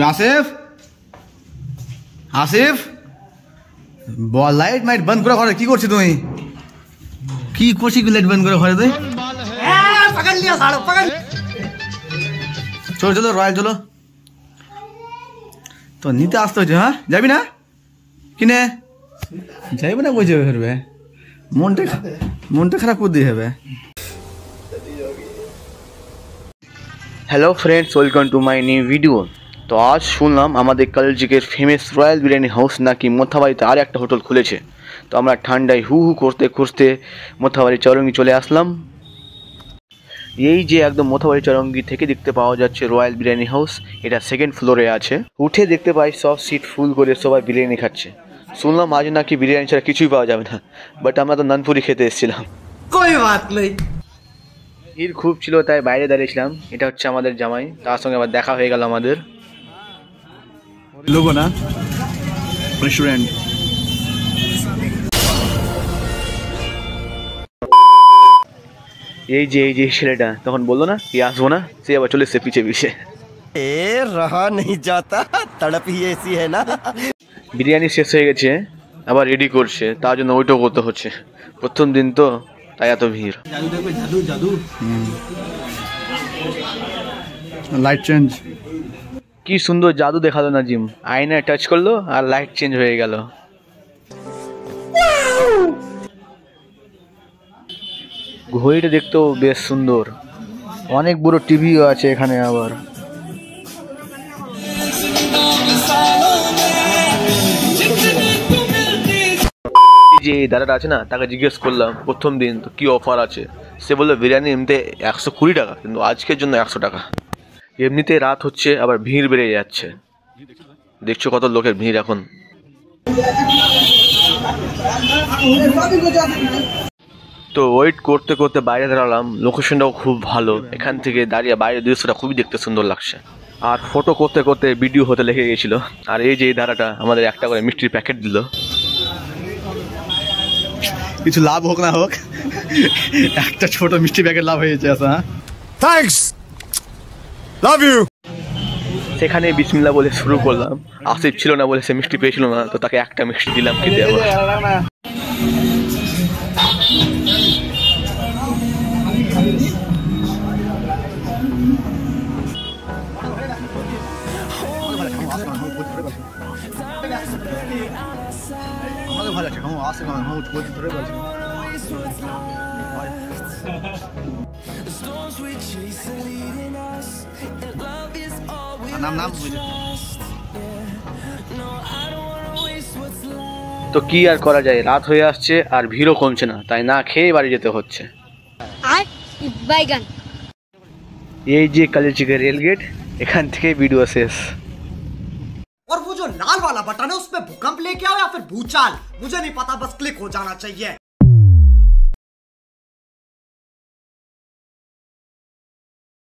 Asif Asif light might बंद करा घरे की करছিস তুই কি করছিস লাইট বন্ধ করে ঘরে তুই पकड़ लिया साड़ो पकड़ চলো চলো রয়্যাল চলো তো নিতে আসতে হচ্ছে হ্যাঁ যাবি না কিনে যাইব না কই যাবে ফিরবে মনটা খারাপ করে দিয়ে হবে hello friends welcome to my new video. तो आज শুনলাম আমাদের কলজিকের ফেমাস রয়্যাল বিরিয়ানি হাউস নাকি মোথাবাড়িতে আর একটা হোটেল খুলেছে। তো আমরা ঠান্ডায় হু হু করতে করতে মোথাবাড়ি চৌরঙ্গি চলে আসলাম। এই যে একদম মোথাবাড়ি চৌরঙ্গি থেকে দেখতে পাওয়া যাচ্ছে রয়্যাল বিরিয়ানি হাউস, এটা সেকেন্ড ফ্লোরে আছে। উঠে দেখতে পাই সব সিট ফুল করে সবাই বিরিয়ানি খাচ্ছে। শুনলাম আজ নাকি বিরিয়ানি ছাড়া কিছুই পাওয়া যাবে না, বাট আমরা তো নানপুরি খেতে এসেছিলাম। कोई बात नहीं। ভিড় খুব ছিল তাই বাইরে দাঁড়িয়েছিলাম। এটা হচ্ছে আমাদের জামাই, তার সঙ্গে আবার দেখা হয়ে গেল আমাদের। লোগো না রেস্টুরেন্ট। এই যে ছেলেটা তখন বললো না কি আসবো না, সে আবার চলে এসছে পিছে পিছে। रहा नहीं जाता तड़प ही ऐसी है ना। বিরিয়ানি শেষ হয়ে গেছে, আবার রেডি করছে, তার জন্য ওইটাও করতে হচ্ছে। প্রথম দিন তো তাই এত ভিড়। जादू देखो जादू जादू। লাইট চেঞ্জ, কি সুন্দর জাদু দেখালো না জিম। আয়নায় টাচ করলো আর লাইট চেঞ্জ হয়ে গেল। ঘড়িটা দেখতেও বেশ সুন্দর, অনেক বড় টিভিও আছে এখানে। আবার যে দাদাটা আছে না, তাকে জিজ্ঞেস করলাম প্রথম দিন তো কি অফার আছে। সে বললো বিরিয়ানি এমনিতে 120 টাকা, কিন্তু আজকের জন্য 100 টাকা। এমনিতে রাত হচ্ছে, আবার ভিড় বেড়ে যাচ্ছে। দেখছো কত লোকের ভিড় এখন। তো ওয়েট করতে করতে বাইরে দাঁড়ালাম। লোকেশনটাও খুব ভালো, এখান থেকে দাঁড়িয়ে বাইরের দৃশ্যটা খুবই দেখতে সুন্দর লাগছে। আর ফটো করতে করতে ভিডিও হতে লেগে গেছিল। আর এই যে এই দাদাটা আমাদের একটা করে মিষ্টির প্যাকেট দিল। কিছু লাভ হোক না হোক, একটা ছোট মিষ্টি প্যাকেট লাভ হয়েছে। Thanks love you. সেখানে বিসমিল্লাহ বলে শুরু করলাম। আসিফ ছিল না বলে সে মিষ্টি পেয়েছিল না, তো তাকে একটা মিষ্টি দিলাম খেতে। তো কি আর করা যায়, রাত হয়ে আসছে আর ভিড়ও কমছে না, তাই না খেয়ে বাড়ি যেতে হচ্ছে। এই যে কলেজিকের রেলগেট, এখান থেকে ভিডিও শেষ। और वो जो लाल वाला बटन है उस पे भूकंप लेके आओ या फिर भूचाल, मुझे नहीं पता, बस क्लिक हो जाना चाहिए।